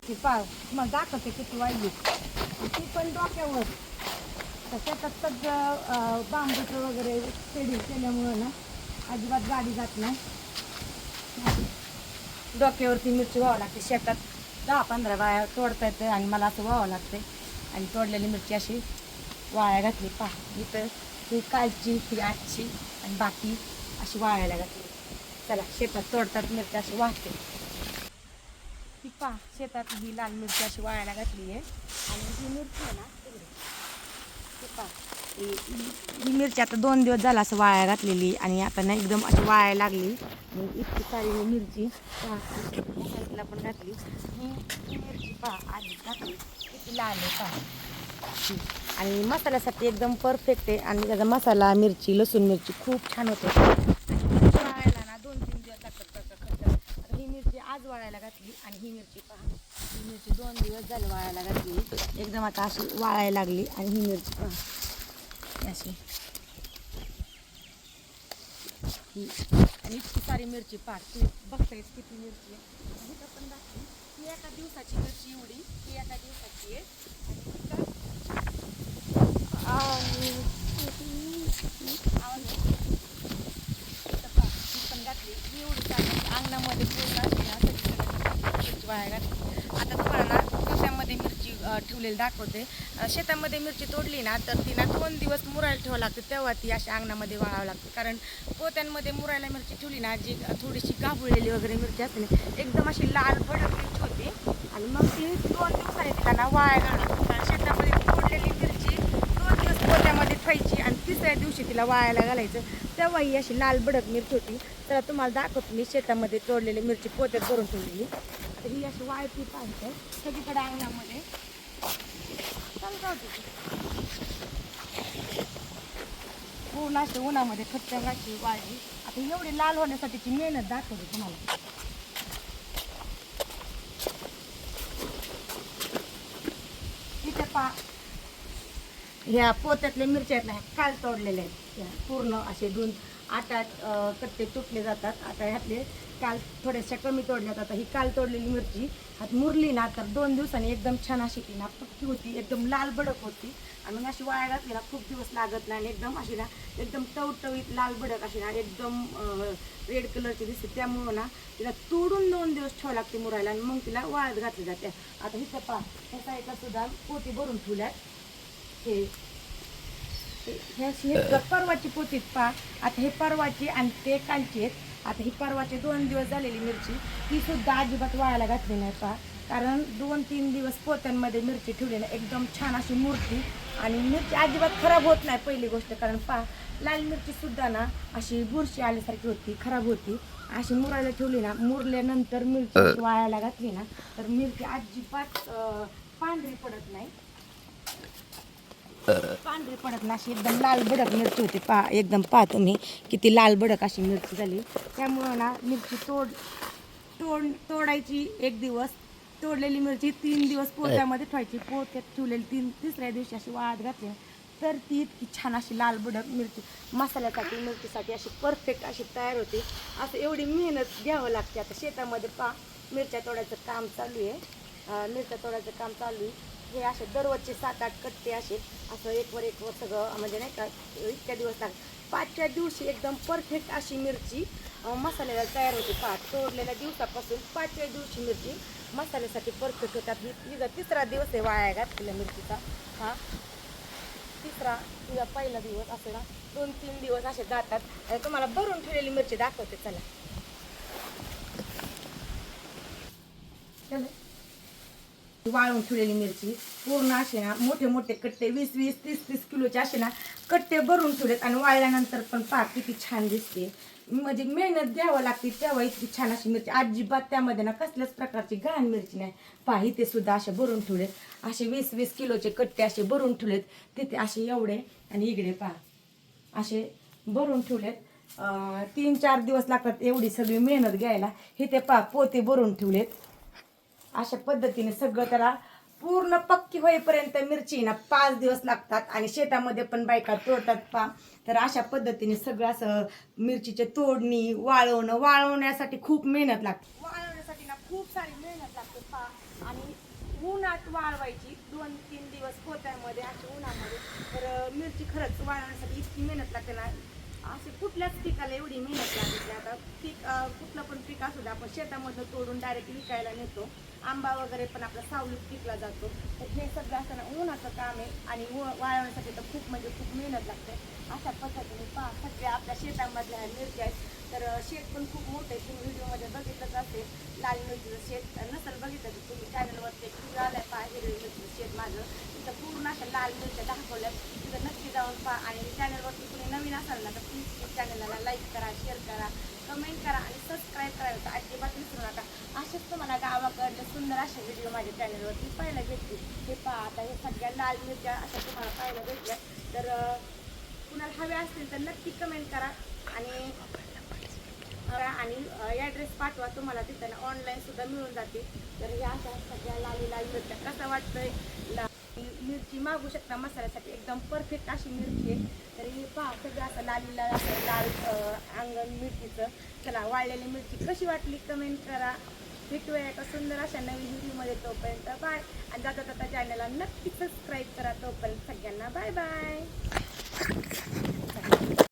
ती पा मग दाखवते किती वाढली ती पण डोक्यावर. तर शेतात सगळं बांबूचं वगैरे शेड्यूल केल्यामुळं ना अजिबात गाडी जात नाही. डोक्यावरती मिरची व्हावं लागते. शेतात 10-15 वाया तोडता येते आणि मला असं व्हावं लागते. आणि तोडलेली मिरची अशी वाळ्या घातली. पहा इथं ही कालची, ही आजची आणि बाकी अशी वाळायला घातली. चला शेतात तोडतात मिरची अशी वाहते. ती पहा शेतात ही लाल मिरची अशी वाळायला घातली आहे. आणि ही मिरची आहे ना ती पहा ही मिरची आता 2 दिवस झाला असं वाळायला घातलेली आणि आता ना एकदम अशी वाळायला लागली. आणि इतकी सारी मिरची पहा पण घातली. ही मिरची पहा आधी घातली किती लाल आहे पहा. आणि मसाल्यासाठी एकदम परफेक्ट आहे. आणि त्याचा मसाला मिरची लसूण मिरची खूप छान होते. वाळायला ना 2-3 दिवस लागतात. आता ही मिरची आज वाळायला घातली आणि ही मिरची पहा ही मिरची 2 दिवस झाले वाळायला घातली. एकदम आता अशी वाळायला लागली. आणि ही मिरची पहा अशी ही आणि इतकी सारी मिरची पहा ती बघतायच किती मिरची आहे. इथं पण दाखवली ही एका दिवसाची मिरची एवढी ही एका दिवसाची आहे. आणि पण घातली ही एवढी टाकली अंगणामध्ये पूर्ण असते ना सगळी मिरची वाया घातली. आता तुम्हाला ना पोत्यामध्ये मिरची ठेवलेली दाखवते. शेतामध्ये मिरची तोडली ना तर ती ना 2 दिवस मुरायला ठेवावं लागते तेव्हा ती अशी अंगणामध्ये वाळावं लागते. कारण पोत्यांमध्ये मुरायला मिरची ठेवली ना जी थोडीशी गाभुळलेली वगैरे मिरची असते ना एकदम अशी लाल भडक मिरची होती. आणि मग ती 2 दिवसांनी तिला ना वाया घालावं. कारण शेतामध्ये तोडलेली मिरची 2 दिवस पोत्यामध्ये ठेवायची आणि तिसऱ्या दिवशी तिला वाळायला घालायचं तेव्हा ही अशी लाल भडक मिरची होती. तर तुम्हाला दाखवतो मी शेतामध्ये तोडलेली मिरची पोत्यात भरून ठेवलेली. तर ही अशी वाळती पाहिजे सगळीकडे अंगणामध्ये पूर्ण अशी उन्हामध्ये खच्चराची वाळली. आता एवढी लाल होण्यासाठीची मेहनत दाखवते तुम्हाला. इथे पा ह्या पोत्यातल्या मिरच्या आहेत ना काल तोडलेल्या आहेत. पूर्ण असे 2-8 कट्टे तुटले जातात. आता ह्यातले काल थोड्याशा कमी तोडल्यात. आता ही काल तोडलेली मिरची हात मुरली ना तर 2 दिवसांनी एकदम छान अशी ती ना पक्की होती. एकदम लाल भडक होती. आणि मग अशी वाया घातली ना खूप दिवस लागत नाही. आणि एकदम अशी ना एकदम टवटवीत लाल भडक अशी ना एकदम रेड कलरची दिसते. त्यामुळं ना तिला तोडून 2 दिवस ठेवावं लागते मुरायला आणि मग तिला वाळत घातली जाते. आता हिचं पा ह्या साईडला सुद्धा पोती भरून ठेवल्यात. हे परवाची पोतीत पा आता हे परवाची आणि ते कालची आहेत. आता ही परवाचे 2 दिवस झालेली मिरची ही सुद्धा अजिबात वाळायला घातली नाही पा. कारण 2-3 दिवस पोत्यांमध्ये मिरची ठेवली ना एकदम छान अशी मुरती. आणि मिरची अजिबात खराब होत नाही पहिली गोष्ट. कारण पा लाल मिरची सुद्धा ना अशी बुरशी आल्यासारखी होती खराब होती. अशी मुरायला ठेवली ना मुरल्यानंतर मिरची वाळायला घातली ना तर मिरची अजिबात पांढरी पडत नाही. पांढरी पडत ना अशी एकदम लाल भडक मिरची होती. एकदम पहा तुम्ही किती लाल भडक अशी मिरची झाली. त्यामुळं ना मिरची तोडायची 1 दिवस तोडलेली मिरची 3 दिवस पोत्यामध्ये ठेवायची. पोत्यात ठेवलेली तिसऱ्या दिवशी अशी वाळत घातली तर ती इतकी छान अशी लाल भडक मिरची मसाल्यासाठी मिरचीसाठी अशी परफेक्ट अशी तयार होते. असं एवढी मेहनत घ्यावं लागते. आता शेतामध्ये मिरच्या तोडायचं काम चालू आहे. मिरच्या तोडायचं काम चालू आहे. हे असे दररोजचे 7-8 कट्टे असे असं एकवर सगळं म्हणजे नाही का इतक्या दिवस लागतात. 5व्या दिवशी एकदम परफेक्ट अशी मिरची मसाल्याला तयार होते. तोडलेल्या दिवसापासून 5व्या दिवशी मिरची मसाल्यासाठी परफेक्ट होतात. ही तिसरा दिवस आहे वाया घातलेल्या मिरचीचा. तिचा पहिला दिवस असे ना 2-3 दिवस असे जातात. तुम्हाला भरून ठेवलेली मिरची दाखवते चला. वाळून ठेवलेली मिरची पूर्ण असे ना मोठे मोठे कट्टे 20-20, 30-30 किलोचे असे ना कट्टे भरून ठेवलेत. आणि वाळल्यानंतर पण किती छान दिसते. म्हणजे मेहनत घ्यावं लागते तेव्हा इतकी छान अशी मिरची. अजिबात त्यामध्ये ना कसल्याच प्रकारची घाण मिरची नाही. इथे सुद्धा असे भरून ठेवलेत. असे 20-20 किलोचे कट्टे असे भरून ठेवलेत. तिथे असे एवढे आणि इकडे असे भरून ठेवलेत. 3-4 दिवस लागतात एवढी सगळी मेहनत घ्यायला. इथे पोते भरून ठेवलेत. अशा पद्धतीने सगळं त्याला पूर्ण पक्की होईपर्यंत मिरची ना 5 दिवस लागतात. आणि शेतामध्ये पण बायका तोडतात तर अशा पद्धतीने सगळं असं मिरचीचे तोडणी वाळवण्यासाठी खूप मेहनत लागते. वाळवण्यासाठी ना खूप सारी मेहनत लागते आणि उन्हात वाळवायची 2-3 दिवस पोत्यामध्ये अशी उन्हामध्ये. तर मिरची खरंच वाळवण्यासाठी इतकी मेहनत लागते ना, असे कुठल्याच पिकाला एवढी मेहनत लागते. आता पीक कुठलं पण पीक असू दे, आपण शेतामधनं तोडून डायरेक्ट विकायला नेतो. आंबा वगैरे पण आपला सावलीत पिकला जातो. तर हे सगळं असताना उन्हाचं काम आहे आणि वाळवण्यासाठी तर खूप म्हणजे खूप मेहनत लागते. अशा पद्धतीने पहा सगळ्या आपल्या शेतामधल्या मिरच्या आहेत. तर शेत पण खूप मोठं आहे. तुम्ही व्हिडिओमध्ये बघितलंच असेल लाल मिरचीचं शेत. नसेल बघितलं तर तुम्ही चॅनलवरती एक व्हिडिओ आलाय पहा, हिरवी मिरचीचं शेत माझं. तिथं पूर्ण अशा लाल मिरच्या दाखवल्यात. तिथं नक्की जाऊन पहा. आणि चॅनलवरती कुणी नवीन असाल ना तर प्लीज चॅनलला लाईक करा, शेअर करा, कमेंट करा आणि सबस्क्राईब करायला तर अजिबात विसरू नका. असेच तुम्हाला गावाकडले सुंदर असे व्हिडिओ माझ्या चॅनलवरती पाहायला भेटतील. हे पहा आता हे सगळ्या लाल मिरच्या अशा तुम्हाला पाहायला भेटल्या. तर कुणाला हव्या असतील तर नक्की कमेंट करा आणि ॲड्रेस पाठवा. तुम्हाला तिथं ऑनलाईन सुद्धा मिळून जाते. तर ह्या अशा सगळ्या लाली लाल मिरच्या कसं वाटतंय मिरची मागू शकता मसाल्यासाठी, एकदम परफेक्ट अशी मिरची आहे. तर ही पहा सगळं असं लालीला असं लाल अंगण मिरचीचं. चला वाळलेली मिरची कशी वाटली कमेंट करा. भेटूया एका सुंदर अशा नवीन व्हिडिओमध्ये. तोपर्यंत बाय. आणि जाता जाता चॅनलला नक्की सबस्क्राईब करा. तोपर्यंत सगळ्यांना बाय बाय.